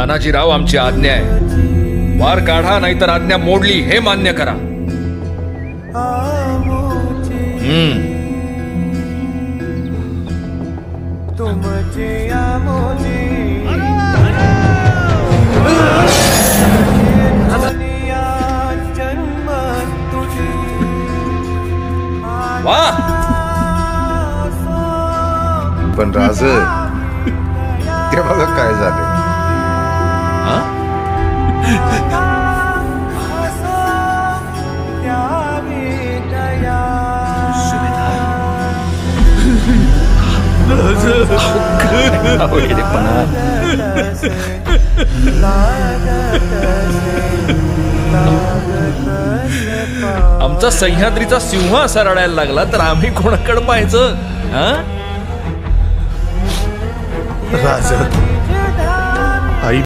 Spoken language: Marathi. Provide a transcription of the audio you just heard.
तानाजीराव, आमची आज्ञा आहे, वार काढा नाहीतर आज्ञा मोडली हे मान्य करा. वा पण राज ते बघा काय झालं. आमचा सह्याद्रीचा सिंह असा रडायला लागला तर आम्ही कोणाकडे पाहायचं? राज